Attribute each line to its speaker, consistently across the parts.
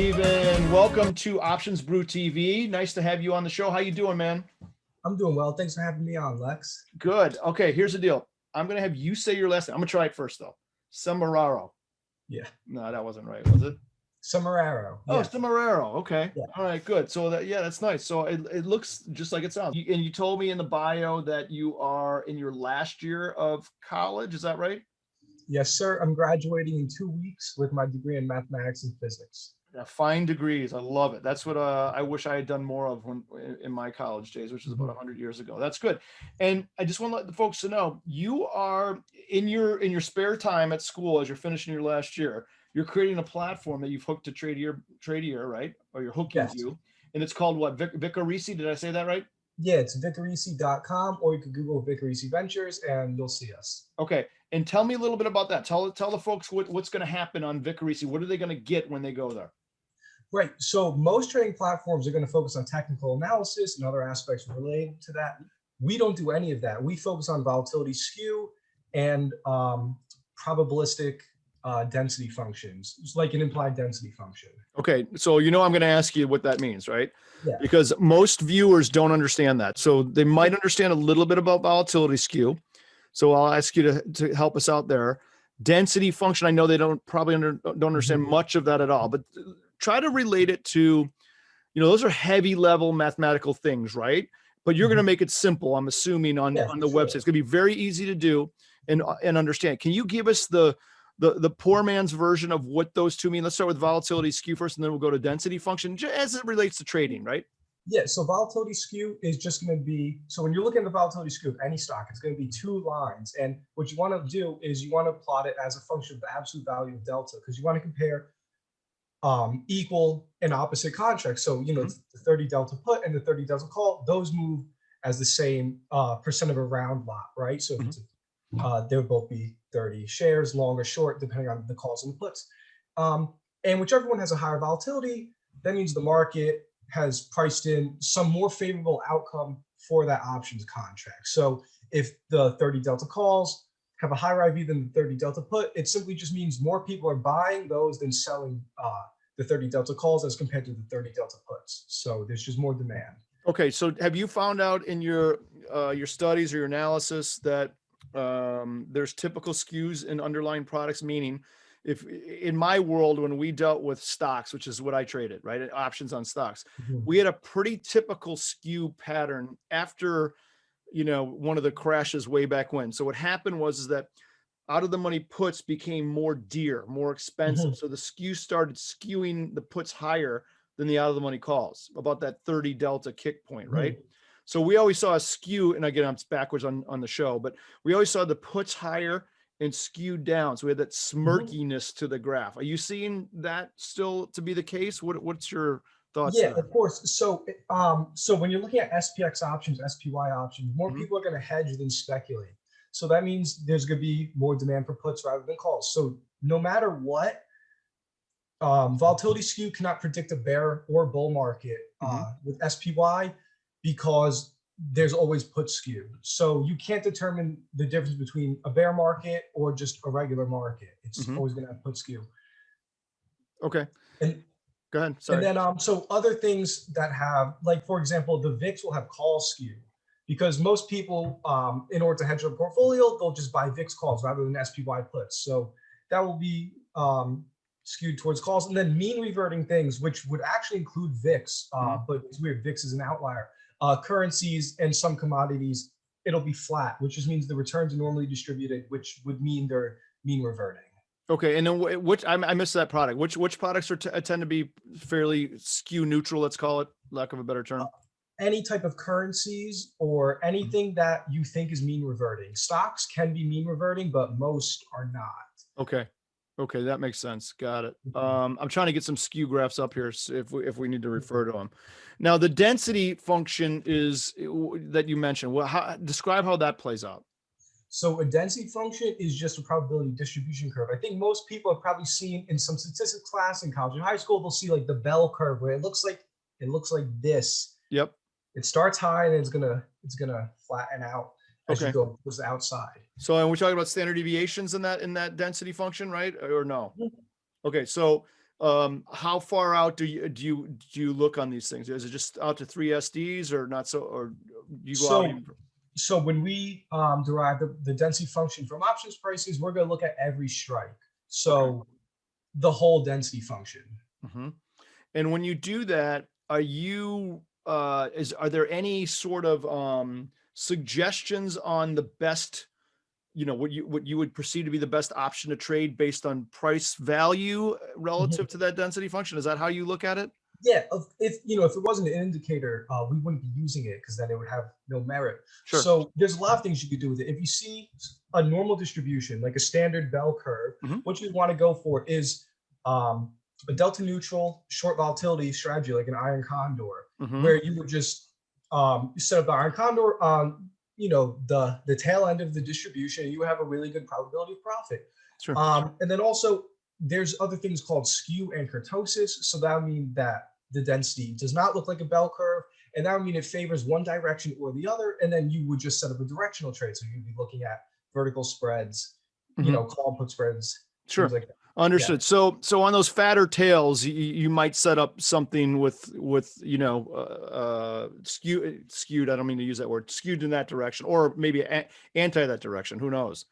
Speaker 1: Steven. Welcome to Options Brew TV. Nice to have you on the show. How you doing, man?
Speaker 2: I'm doing well. Thanks for having me on, Lex.
Speaker 1: Good. Okay, here's the deal. I'm going to have you say your last name. I'm going to try it first, though. Semeraro.
Speaker 2: Yeah.
Speaker 1: No, that wasn't right, was it?
Speaker 2: Semeraro.
Speaker 1: Oh,
Speaker 2: Yes.
Speaker 1: Semeraro. Okay.
Speaker 2: Yeah.
Speaker 1: All right, good. So that's nice. So it looks just like it sounds. And you told me in the bio that you are in your last year of college. Is that right?
Speaker 2: Yes, sir. I'm graduating in 2 weeks with my degree in mathematics and physics.
Speaker 1: Yeah, fine degrees. I love it. That's what I wish I had done more of in my college days, which is about 100 years ago. That's good. And I just want to let the folks to know you are in your spare time at school as you're finishing your last year. You're creating a platform that you've hooked to Tradier, right? Or you're hooking
Speaker 2: Yes.
Speaker 1: to, and it's called what? Vicarisi? Did I say that right?
Speaker 2: Yeah, it's Vicarisi.com, or you could Google Vicarisi Ventures and you'll see us.
Speaker 1: Okay. And tell me a little bit about that. Tell the folks what's going to happen on Vicarisi. What are they going to get when they go there?
Speaker 2: Right. So most trading platforms are going to focus on technical analysis and other aspects related to that. We don't do any of that. We focus on volatility skew and probabilistic density functions. It's like an implied density function.
Speaker 1: Okay, so I'm going to ask you what that means, right?
Speaker 2: Yeah.
Speaker 1: Because most viewers don't understand that. So they might understand a little bit about volatility skew. So I'll ask you to help us out there. Density function, I know they don't understand much of that at all, but try to relate it to, those are heavy level mathematical things, right? But you're going to make it simple, I'm assuming, on the website. It's going to be very easy to do and understand. Can you give us the poor man's version of what those two mean? Let's start with volatility skew first, and then we'll go to density function as it relates to trading, right?
Speaker 2: Yeah, so volatility skew is just going to be, so when you're looking at the volatility skew of any stock, it's going to be two lines. And what you want to do is you want to plot it as a function of the absolute value of delta, because you want to compare equal and opposite contracts. So, the 30 delta put and the 30 delta call, those move as the same percent of a round lot, right? So they would both be 30 shares, long or short, depending on the calls and the puts. And whichever one has a higher volatility, that means the market has priced in some more favorable outcome for that options contract. So if the 30 delta calls have a higher IV than the 30 delta put, it simply just means more people are buying those than selling the 30 delta calls as compared to the 30 delta puts. So there's just more demand.
Speaker 1: Okay, so have you found out in your studies or your analysis that there's typical skews in underlying products? Meaning, if in my world, when we dealt with stocks, which is what I traded, right, options on stocks, we had a pretty typical skew pattern after, one of the crashes way back when. So what happened was that out of the money puts became more dear, more expensive. So the skew started skewing the puts higher than the out of the money calls, about that 30 delta kick point, right? So we always saw a skew, and again, I'm backwards on the show, but we always saw the puts higher and skewed down. So we had that smirkiness to the graph. Are you seeing that still to be the case? What's your thoughts?
Speaker 2: Yeah, of course. So when you're looking at SPX options, SPY options, more people are going to hedge than speculate. So that means there's going to be more demand for puts rather than calls. So no matter what, volatility skew cannot predict a bear or bull market with SPY, because there's always put skew. So you can't determine the difference between a bear market or just a regular market. It's always going to have put skew.
Speaker 1: Okay.
Speaker 2: And
Speaker 1: go ahead. Sorry.
Speaker 2: And then so other things that have, like, for example, the VIX will have call skew, because most people, in order to hedge their portfolio, they'll just buy VIX calls rather than SPY puts. So that will be skewed towards calls. And then mean reverting things, which would actually include VIX, but it's weird, VIX is an outlier. Currencies and some commodities, it'll be flat, which just means the returns are normally distributed, which would mean they're mean reverting.
Speaker 1: Okay, and then I missed that product. Which products tend to be fairly skew neutral? Let's call it, lack of a better term.
Speaker 2: Any type of currencies or anything that you think is mean reverting. Stocks can be mean reverting, but most are not.
Speaker 1: Okay, that makes sense. Got it. I'm trying to get some skew graphs up here if we need to refer to them. Now, the density function is that you mentioned. Well, describe how that plays out.
Speaker 2: So a density function is just a probability distribution curve. I think most people have probably seen in some statistics class in college and high school, they'll see like the bell curve where it looks like this.
Speaker 1: Yep.
Speaker 2: It starts high and it's gonna flatten out as you go towards the outside.
Speaker 1: So, and we're talking about standard deviations in that density function, right? Or no? Okay, so How far out do you look on these things? Is it just out to 3 SDs or not so, or do you go out
Speaker 2: So
Speaker 1: even?
Speaker 2: so when we derive the density function from options prices, we're going to look at every strike.
Speaker 1: Okay.
Speaker 2: So the whole density function.
Speaker 1: Hmm. And when you do that, are there any sort of suggestions on the best, what you would perceive to be the best option to trade based on price value relative to that density function? Is that how you look at it?
Speaker 2: Yeah, if it wasn't an indicator, we wouldn't be using it because then it would have no merit.
Speaker 1: Sure.
Speaker 2: So there's a lot of things you could do with it. If you see a normal distribution, like a standard bell curve,
Speaker 1: Hmm.
Speaker 2: what you want to go for is um, a delta neutral short volatility strategy, like an iron condor,
Speaker 1: Hmm.
Speaker 2: where you would just set up the iron condor on the tail end of the distribution. You have a really good probability of profit.
Speaker 1: Sure.
Speaker 2: And then also there's other things called skew and kurtosis. So that would mean that the density does not look like a bell curve. And that would mean it favors one direction or the other. And then you would just set up a directional trade. So you'd be looking at vertical spreads,
Speaker 1: Hmm.
Speaker 2: call and put spreads, things
Speaker 1: Sure.
Speaker 2: like that. Yeah.
Speaker 1: Understood. So on those fatter tails, you might set up something with skewed. I don't mean to use that word, skewed in that direction, or maybe anti that direction. Who knows?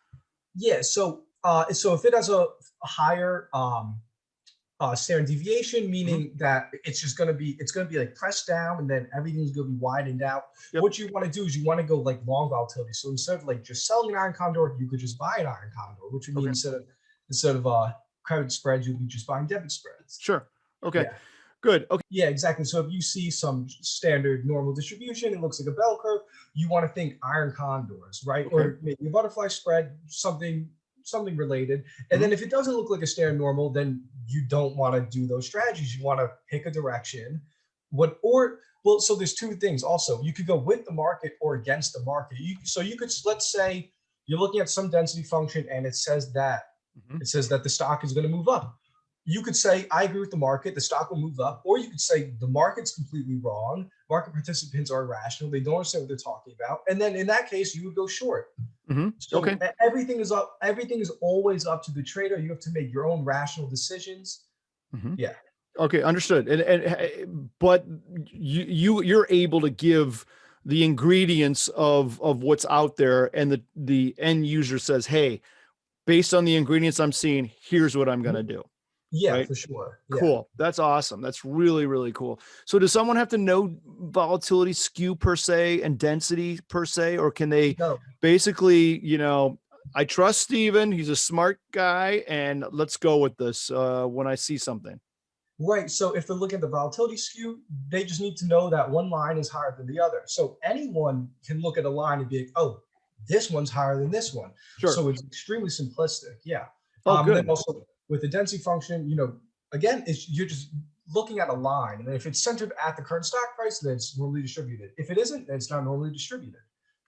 Speaker 2: Yeah. So if it has a higher standard deviation,
Speaker 1: Hmm.
Speaker 2: meaning that it's going to be like pressed down and then everything's going to be widened out.
Speaker 1: Yep.
Speaker 2: What you want to do is you want to go like long volatility. So instead of like just selling an iron condor, you could just buy an iron condor, which would mean
Speaker 1: Okay.
Speaker 2: instead of credit spreads, you'd be just buying debit spreads.
Speaker 1: Sure. Okay.
Speaker 2: Yeah.
Speaker 1: Good. Okay.
Speaker 2: Yeah, exactly. So if you see some standard normal distribution, it looks like a bell curve, you want to think iron condors, right?
Speaker 1: Okay.
Speaker 2: Or maybe a butterfly spread, something related. And
Speaker 1: Hmm.
Speaker 2: then if it doesn't look like a standard normal, then you don't want to do those strategies. You want to pick a direction. So there's two things also. You could go with the market or against the market. So you could, let's say you're looking at some density function and
Speaker 1: Hmm.
Speaker 2: it says that the stock is going to move up. You could say, I agree with the market, the stock will move up. Or you could say, the market's completely wrong. Market participants are irrational. They don't understand what they're talking about. And then in that case, you would go short.
Speaker 1: Hmm.
Speaker 2: So
Speaker 1: Okay.
Speaker 2: everything is up. Everything is always up to the trader. You have to make your own rational decisions.
Speaker 1: Hmm.
Speaker 2: Yeah.
Speaker 1: Okay, understood. But you're able to give the ingredients of what's out there, and the end user says, "Hey, based on the ingredients I'm seeing, here's what I'm going to do."
Speaker 2: Yeah,
Speaker 1: Right?
Speaker 2: for sure. Yeah.
Speaker 1: Cool. That's awesome. That's really, really cool. So does someone have to know volatility skew per se and density per se, or can they
Speaker 2: No.
Speaker 1: basically, I trust Steven, he's a smart guy, and let's go with this when I see something.
Speaker 2: Right. So if they're looking at the volatility skew, they just need to know that one line is higher than the other. So anyone can look at a line and be like, oh, this one's higher than this one.
Speaker 1: Sure.
Speaker 2: So it's extremely simplistic. Yeah.
Speaker 1: Oh,
Speaker 2: And then
Speaker 1: good.
Speaker 2: also with the density function, again, you're just looking at a line. And then if it's centered at the current stock price, then it's normally distributed. If it isn't, then it's not normally distributed.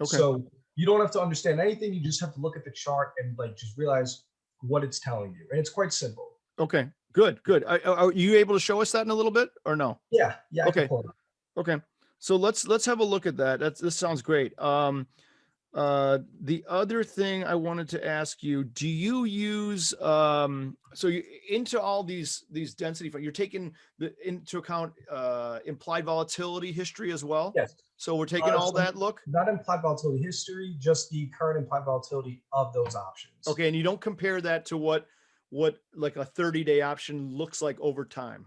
Speaker 1: Okay.
Speaker 2: So you don't have to understand anything. You just have to look at the chart and like just realize what it's telling you. And it's quite simple.
Speaker 1: Okay. Good. Good. Are you able to show us that in a little bit or no?
Speaker 2: Yeah. Yeah. I can
Speaker 1: Okay.
Speaker 2: pull it up.
Speaker 1: Okay. So let's have a look at that. This sounds great. The other thing I wanted to ask you, do you use so you into all these density, you're taking into account implied volatility history as well?
Speaker 2: Yes.
Speaker 1: So we're taking all
Speaker 2: So
Speaker 1: that look.
Speaker 2: not implied volatility history, just the current implied volatility of those options.
Speaker 1: Okay, and you don't compare that to what like a 30-day option looks like over time,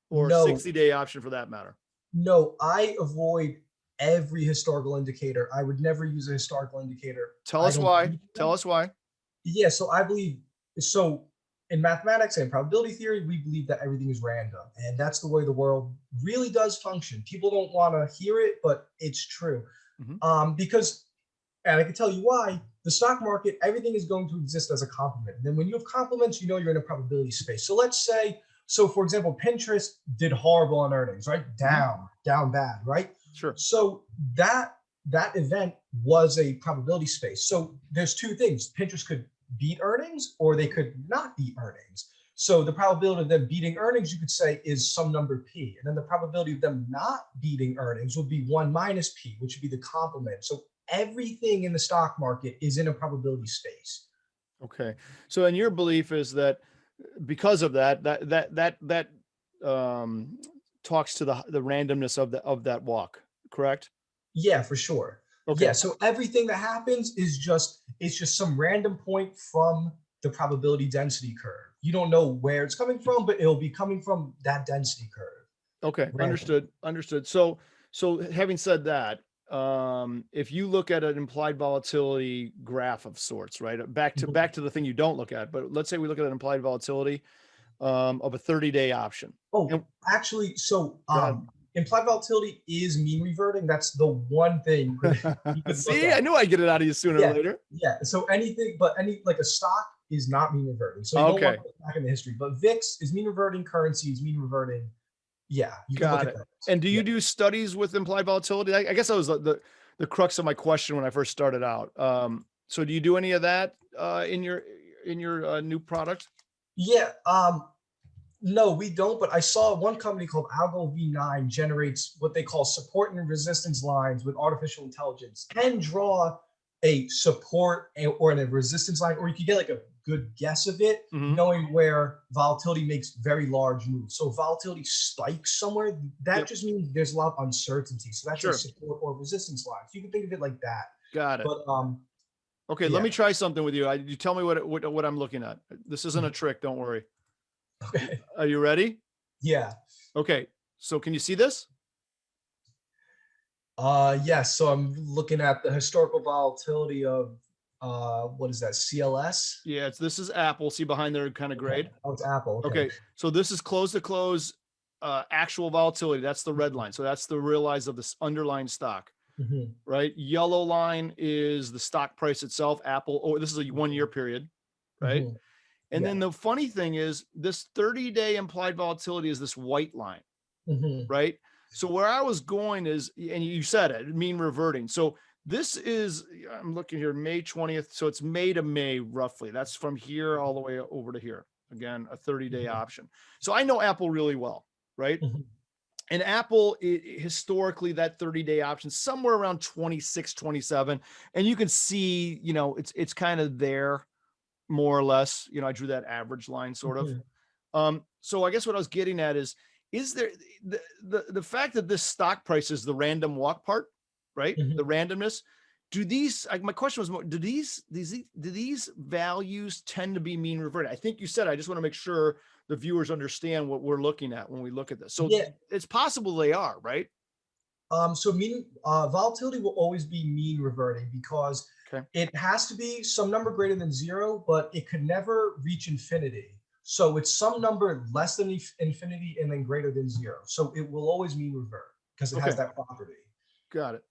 Speaker 1: or
Speaker 2: No,
Speaker 1: 60-day option for that matter.
Speaker 2: no, I avoid every historical indicator. I would never use a historical indicator.
Speaker 1: Tell
Speaker 2: I
Speaker 1: us
Speaker 2: don't
Speaker 1: why.
Speaker 2: believe in
Speaker 1: Tell
Speaker 2: them.
Speaker 1: us why.
Speaker 2: Yeah, so I believe so in mathematics and probability theory, we believe that everything is random. And that's the way the world really does function. People don't want to hear it, but it's true.
Speaker 1: Mhm.
Speaker 2: Because and I can tell you why. The stock market, everything is going to exist as a complement. And then when you have complements, you're in a probability space. So let's say, so for example, Pinterest did horrible on earnings, right?
Speaker 1: Mhm.
Speaker 2: Down bad, right?
Speaker 1: Sure.
Speaker 2: So that event was a probability space. So there's two things. Pinterest could beat earnings or they could not beat earnings. So the probability of them beating earnings, you could say, is some number P. And then the probability of them not beating earnings would be 1 minus P, which would be the complement. So everything in the stock market is in a probability space.
Speaker 1: Okay. So, and your belief is that because of that talks to the randomness of that walk, correct?
Speaker 2: Yeah, for sure.
Speaker 1: Okay.
Speaker 2: Yeah, so everything that happens is just it's just some random point from the probability density curve. You don't know where it's coming from, but it'll be coming from that density curve
Speaker 1: Okay.
Speaker 2: randomly.
Speaker 1: Understood. So having said that, if you look at an implied volatility graph of sorts, right?
Speaker 2: Mhm.
Speaker 1: Back to the thing you don't look at, but let's say we look at an implied volatility of a 30-day option.
Speaker 2: Oh,
Speaker 1: And
Speaker 2: actually, so
Speaker 1: go ahead.
Speaker 2: implied volatility is mean reverting. That's the one thing you could look
Speaker 1: See, I
Speaker 2: at.
Speaker 1: knew I'd get it out of you sooner or
Speaker 2: Yeah,
Speaker 1: later.
Speaker 2: yeah. So anything, but any like a stock is not mean reverting. So you don't want
Speaker 1: Okay,
Speaker 2: to look back in the history. But VIX is mean reverting, currency is mean reverting. Yeah, you could look
Speaker 1: got
Speaker 2: at
Speaker 1: it.
Speaker 2: those.
Speaker 1: And do
Speaker 2: Yeah.
Speaker 1: you do studies with implied volatility? I guess that was the crux of my question when I first started out. So do you do any of that in your new product?
Speaker 2: Yeah. No, we don't. But I saw one company called Algo V9 generates what they call support and resistance lines with artificial intelligence. Can draw a support or a resistance line, or you could get like a good guess of it,
Speaker 1: Hmm.
Speaker 2: knowing where volatility makes very large moves. So if volatility spikes somewhere, that
Speaker 1: Yep.
Speaker 2: just means there's a lot of uncertainty. So that's a
Speaker 1: Sure.
Speaker 2: support or resistance line. So you can think of it like that.
Speaker 1: Got it.
Speaker 2: But
Speaker 1: Okay, let
Speaker 2: yeah.
Speaker 1: me try something with you. You tell me what I'm looking at. This isn't a trick. Don't worry.
Speaker 2: Okay.
Speaker 1: Are you ready?
Speaker 2: Yeah.
Speaker 1: Okay. So can you see this?
Speaker 2: Yes. So I'm looking at the historical volatility of what is that? CLS?
Speaker 1: Yeah, this is Apple. See behind there, kind of
Speaker 2: Okay.
Speaker 1: grade.
Speaker 2: Oh, it's Apple. Okay.
Speaker 1: Okay, so this is close to close actual volatility. That's the red line. So that's the realize of this underlying stock,
Speaker 2: Hmm.
Speaker 1: right? Yellow line is the stock price itself, Apple. Oh, this is a 1 year period, right?
Speaker 2: Hmm.
Speaker 1: And
Speaker 2: Yeah.
Speaker 1: then the funny thing is this 30-day implied volatility is this white line,
Speaker 2: Hmm.
Speaker 1: right? So where I was going is, and you said it, mean reverting. So this is, I'm looking here, May 20th. So it's May to May, roughly. That's from here all the way over to here. Again, a 30-day option. So I know Apple really well, right?
Speaker 2: Hmm.
Speaker 1: And Apple, historically, that 30-day option, somewhere around 26, 27. And you can see, it's kind of there more or less. I drew that average line sort of.
Speaker 2: Hmm.
Speaker 1: So I guess what I was getting at is there the fact that this stock price is the random walk part, right? The
Speaker 2: Hmm.
Speaker 1: randomness. Do these, my question was more, do these values tend to be mean reverting? I think you said, I just want to make sure the viewers understand what we're looking at when we look at this. So
Speaker 2: Yeah.
Speaker 1: it's possible they are, right?
Speaker 2: So mean volatility will always be mean reverting because
Speaker 1: Okay.
Speaker 2: it has to be some number greater than zero, but it could never reach infinity. So it's some number less than infinity and then greater than zero. So it will always mean revert because it has
Speaker 1: Okay.
Speaker 2: that property.
Speaker 1: Got it.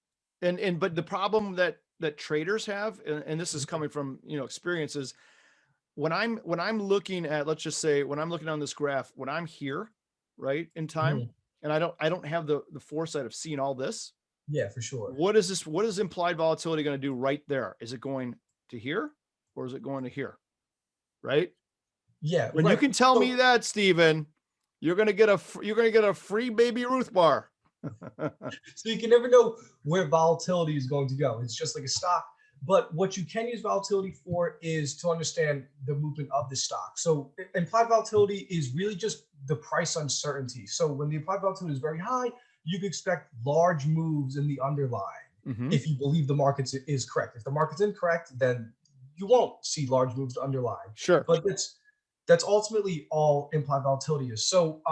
Speaker 1: But the problem that traders have, and this is coming from, experiences, when I'm looking at, let's just say, when I'm looking on this graph, when I'm here, right, in time,
Speaker 2: Mhm.
Speaker 1: and I don't have the foresight of seeing all this,
Speaker 2: Yeah, for sure.
Speaker 1: what is implied volatility going to do right there? Is it going to here or is it going to here? Right?
Speaker 2: Yeah,
Speaker 1: When you
Speaker 2: right.
Speaker 1: can tell me
Speaker 2: So
Speaker 1: that, Steven, you're going to get a free Baby Ruth bar.
Speaker 2: so you can never know where volatility is going to go. It's just like a stock. But what you can use volatility for is to understand the movement of the stock. So implied volatility is really just the price uncertainty. So when the implied volatility is very high, you can expect large moves in the underlying
Speaker 1: Hmm.
Speaker 2: if you believe the market is correct. If the market's incorrect, then you won't see large moves to underlying.
Speaker 1: Sure.
Speaker 2: But that's ultimately all implied volatility is. So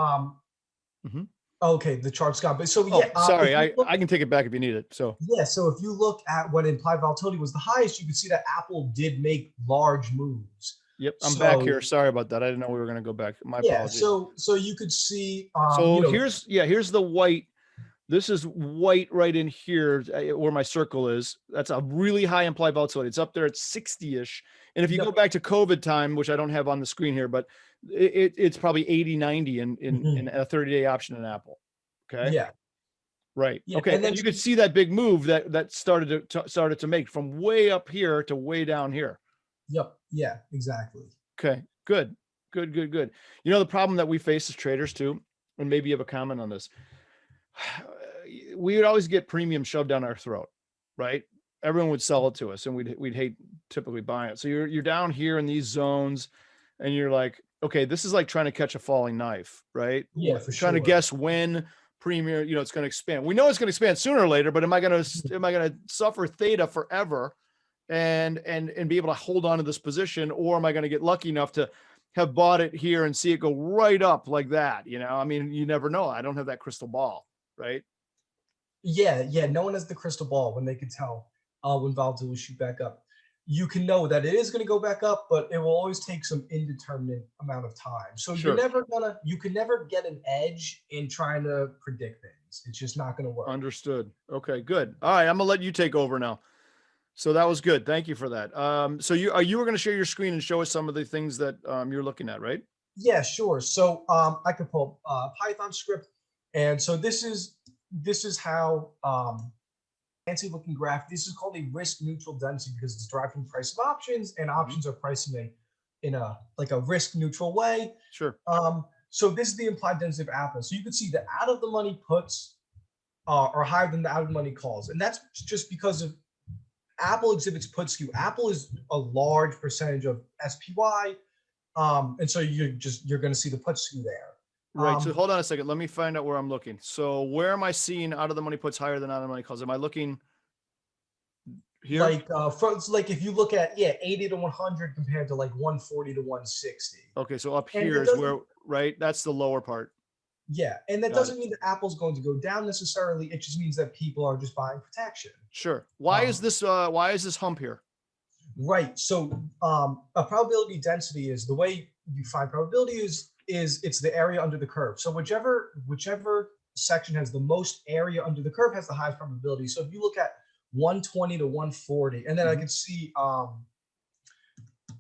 Speaker 1: Hmm.
Speaker 2: okay, the chart's gone. But so yeah,
Speaker 1: Oh, sorry.
Speaker 2: if you look
Speaker 1: I can take it back if you need it. So,
Speaker 2: yeah, so if you look at when implied volatility was the highest, you can see that Apple did make large moves.
Speaker 1: yep, I'm back
Speaker 2: So
Speaker 1: here. Sorry about that. I didn't know we were going to go back. My
Speaker 2: yeah,
Speaker 1: apologies.
Speaker 2: so you could see
Speaker 1: So here's the white. This is white right in here where my circle is. That's a really high implied volatility. It's up there at 60-ish. And if you go
Speaker 2: yep,
Speaker 1: back to COVID time, which I don't have on the screen here, but it's probably 80, 90 in
Speaker 2: mhm,
Speaker 1: a 30-day option in Apple. Okay.
Speaker 2: yeah,
Speaker 1: Right.
Speaker 2: yeah,
Speaker 1: Okay.
Speaker 2: and then
Speaker 1: And you could see that big move that started to make from way up here to way down here.
Speaker 2: yep, yeah, exactly.
Speaker 1: Okay. Good. Good. The problem that we face as traders too, and maybe you have a comment on this. We would always get premium shoved down our throat, right? Everyone would sell it to us and we'd hate typically buying it. So you're down here in these zones and you're like, okay, this is like trying to catch a falling knife, right?
Speaker 2: Yeah, for
Speaker 1: Trying to
Speaker 2: sure.
Speaker 1: guess when premium, it's going to expand. We know it's going to expand sooner or later, but am I going to suffer theta forever and be able to hold on to this position, or am I going to get lucky enough to have bought it here and see it go right up like that? I mean, you never know. I don't have that crystal ball, right?
Speaker 2: Yeah. No one has the crystal ball when they can tell when volatility will shoot back up. You can know that it is going to go back up, but it will always take some indeterminate amount of time. So
Speaker 1: Sure.
Speaker 2: you can never get an edge in trying to predict things. It's just not going to work.
Speaker 1: Understood. Okay, good. All right, I'm gonna let you take over now. So that was good. Thank you for that. So you were going to share your screen and show us some of the things that you're looking at, right?
Speaker 2: Yeah, sure. So I could pull Python script, and so this is how fancy looking graph. This is called a risk neutral density because it's derived from the price of options, and options are priced in a like a risk neutral way.
Speaker 1: Sure.
Speaker 2: So this is the implied density of Apple. So you can see the out of the money puts are higher than the out of the money calls, and that's just because of Apple exhibits put skew. Apple is a large percentage of SPY, and so you're going to see the put skew there.
Speaker 1: Right. So hold on a second. Let me find out where I'm looking. So where am I seeing out of the money puts higher than out of the money calls? Am I looking here?
Speaker 2: Like if you look at 80 to 100 compared to like 140 to 160.
Speaker 1: Okay, so up here is where, right? That's the lower part.
Speaker 2: Yeah, and that doesn't mean that Apple's going to go down necessarily. It just means that people are just buying protection.
Speaker 1: Sure. Why is this hump here?
Speaker 2: Right. So a probability density is the way you find probability is it's the area under the curve. So whichever section has the most area under the curve has the highest probability. So if you look at 120 to 140, and then I can see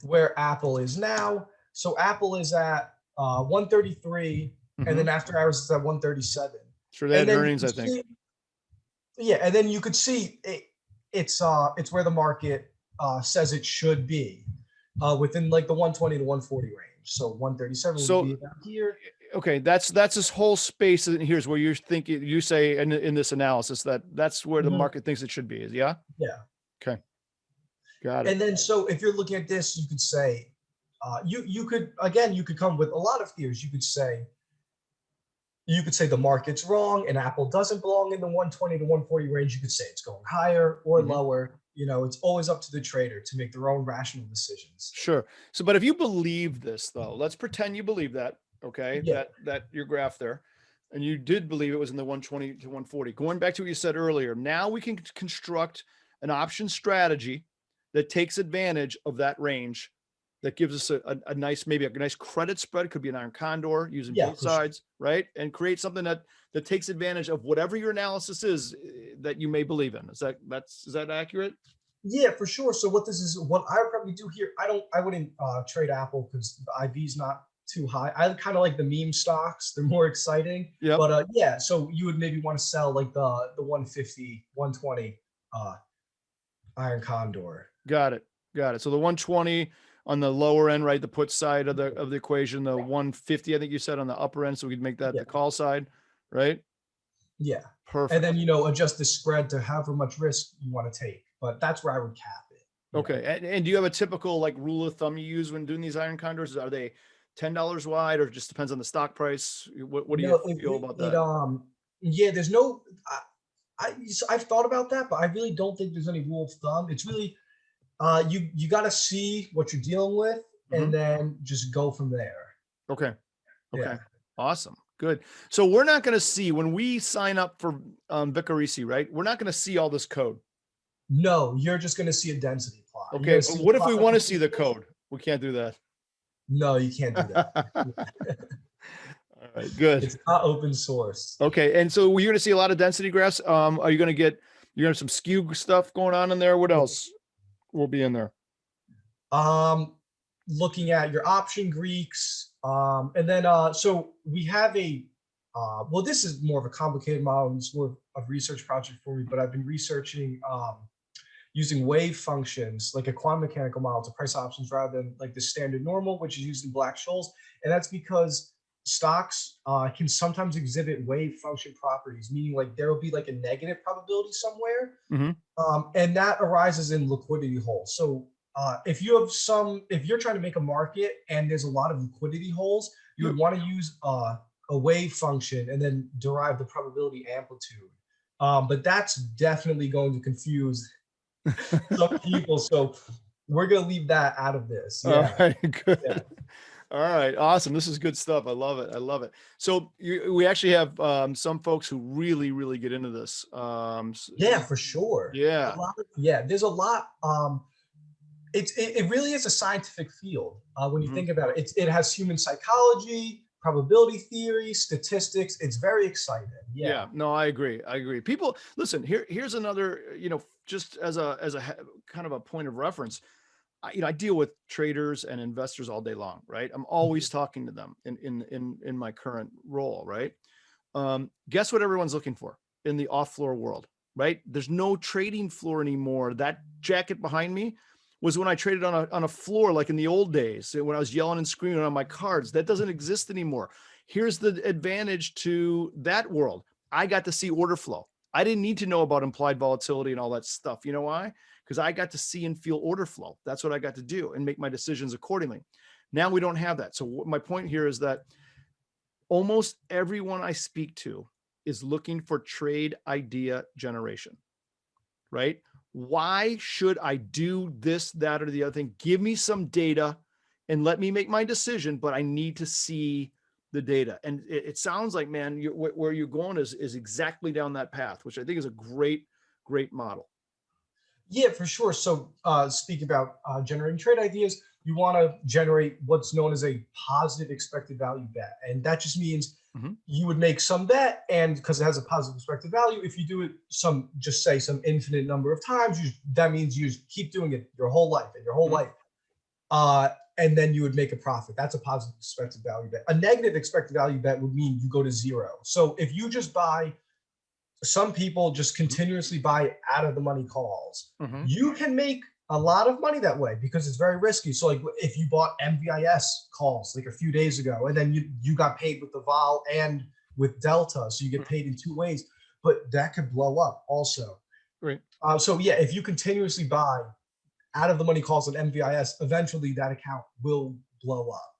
Speaker 2: where Apple is now. So Apple is at 133, and then after hours it's at 137.
Speaker 1: Sure, they had earnings, I think.
Speaker 2: And then you could see it's where the market says it should be within like the 120 to 140 range. So 137 would be about here.
Speaker 1: Okay, that's this whole space. And here's where you say in this analysis that's where the market thinks it should be. Is yeah?
Speaker 2: Yeah.
Speaker 1: Okay. Got it.
Speaker 2: And then so if you're looking at this, you could say you could come with a lot of theories. You could say the market's wrong and Apple doesn't belong in the 120 to 140 range. You could say it's going higher or lower. It's always up to the trader to make their own rational decisions.
Speaker 1: Sure. So, but if you believe this, though, let's pretend you believe that, okay, that your graph there, and you did believe it was in the 120 to 140. Going back to what you said earlier, now we can construct an option strategy that takes advantage of that range, that gives us a nice, maybe a nice credit spread. Could be an iron condor using both sides, right? And create something that takes advantage of whatever your analysis is that you may believe in. Is that accurate?
Speaker 2: Yeah, for sure. So what I would probably do here, I wouldn't trade Apple because the IV is not too high. I kind of like the meme stocks. They're more exciting.
Speaker 1: Yeah.
Speaker 2: But so you would maybe want to sell like the 150, 120 iron condor.
Speaker 1: Got it. So the 120 on the lower end, right? The put side of the equation, the 150, I think you said on the upper end. So we could make that the call side, right?
Speaker 2: Yeah.
Speaker 1: Perfect.
Speaker 2: And then, adjust the spread to however much risk you want to take, but that's where I would cap it.
Speaker 1: Okay. And do you have a typical like rule of thumb you use when doing these iron condors? Are they $10 wide, or just depends on the stock price? What do you feel about that?
Speaker 2: There's no, I've thought about that, but I really don't think there's any rule of thumb. It's really, you got to see what you're dealing with and then just go from there.
Speaker 1: Okay. Yeah. Awesome. Good. So we're not going to see, when we sign up for Vicarisi, right? We're not going to see all this code.
Speaker 2: No, you're just going to see a density plot.
Speaker 1: Okay. But what if we want to see the code? We can't do that.
Speaker 2: No, you can't do that.
Speaker 1: All right. Good.
Speaker 2: It's not open source.
Speaker 1: Okay. And so you're going to see a lot of density graphs. Are you going to you're going to have some skew stuff going on in there? What else will be in there?
Speaker 2: Looking at your option Greeks. And then, so we have this is more of a complicated model. It's more of a research project for me, but I've been researching using wave functions, like a quantum mechanical model, to price options rather than like the standard normal, which is used in Black-Scholes. And that's because stocks can sometimes exhibit wave function properties, meaning like there will be like a negative probability somewhere. And that arises in liquidity holes. So if you're trying to make a market and there's a lot of liquidity holes, you would want to use a wave function and then derive the probability amplitude. But that's definitely going to confuse some people. So we're going to leave that out of this.
Speaker 1: All
Speaker 2: Yeah.
Speaker 1: right, good.
Speaker 2: Yeah.
Speaker 1: All right, awesome. This is good stuff. I love it. I love it. So we actually have some folks who really, really get into this.
Speaker 2: Yeah, for sure.
Speaker 1: Yeah.
Speaker 2: There's a lot. It really is a scientific field when you think about it. It has human psychology, probability theory, statistics. It's very exciting.
Speaker 1: Yeah. No, I agree. I agree. People, listen, here's another, just as a kind of a point of reference. I deal with traders and investors all day long, right? I'm always talking to them in my current role, right? Guess what everyone's looking for in the off-floor world, right? There's no trading floor anymore. That jacket behind me was when I traded on a floor, like in the old days, when I was yelling and screaming on my cards. That doesn't exist anymore. Here's the advantage to that world. I got to see order flow. I didn't need to know about implied volatility and all that stuff. You know why? Because I got to see and feel order flow. That's what I got to do and make my decisions accordingly. Now we don't have that. So my point here is that almost everyone I speak to is looking for trade idea generation, right? Why should I do this, that, or the other thing? Give me some data and let me make my decision, but I need to see the data. And it sounds like, man, where you're going is exactly down that path, which I think is a great, great model.
Speaker 2: Yeah, for sure. So speaking about generating trade ideas, you want to generate what's known as a positive expected value bet. And that just means you would make some bet, and because it has a positive expected value, if you do it some infinite number of times, that means you just keep doing it your whole life, and then you would make a profit. That's a positive expected value bet. A negative expected value bet would mean you go to zero. So if you just buy, some people just continuously buy out of the money calls. You can make a lot of money that way because it's very risky. So like if you bought MVIS calls like a few days ago, and then you got paid with the vol and with delta, so you get paid in two ways, but that could blow up also.
Speaker 1: Right.
Speaker 2: So yeah, if you continuously buy out of the money calls on MVIS, eventually that account will blow up.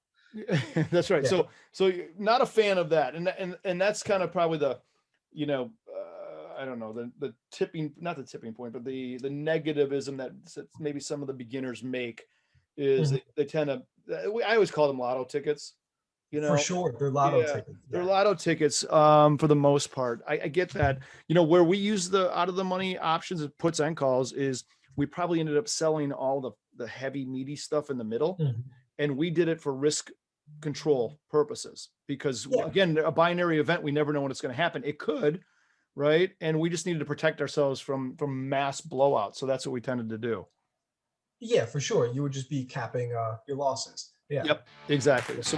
Speaker 1: That's right.
Speaker 2: Yeah.
Speaker 1: So you're not a fan of that. And that's kind of probably the, I don't know, the tipping, not the tipping point, but the negativism that maybe some of the beginners make is they tend to, I always call them lotto tickets,
Speaker 2: For sure. They're lotto tickets.
Speaker 1: They're lotto tickets for the most part. I get that. Where we use the out of the money options of puts and calls is we probably ended up selling all the heavy meaty stuff in the middle. And we did it for risk control purposes because again, a binary event, we never know when it's going to happen. It could, right? And we just needed to protect ourselves from mass blowout. So that's what we tended to do.
Speaker 2: Yeah, for sure. You would just be capping your losses. Yeah.
Speaker 1: Yep, exactly. So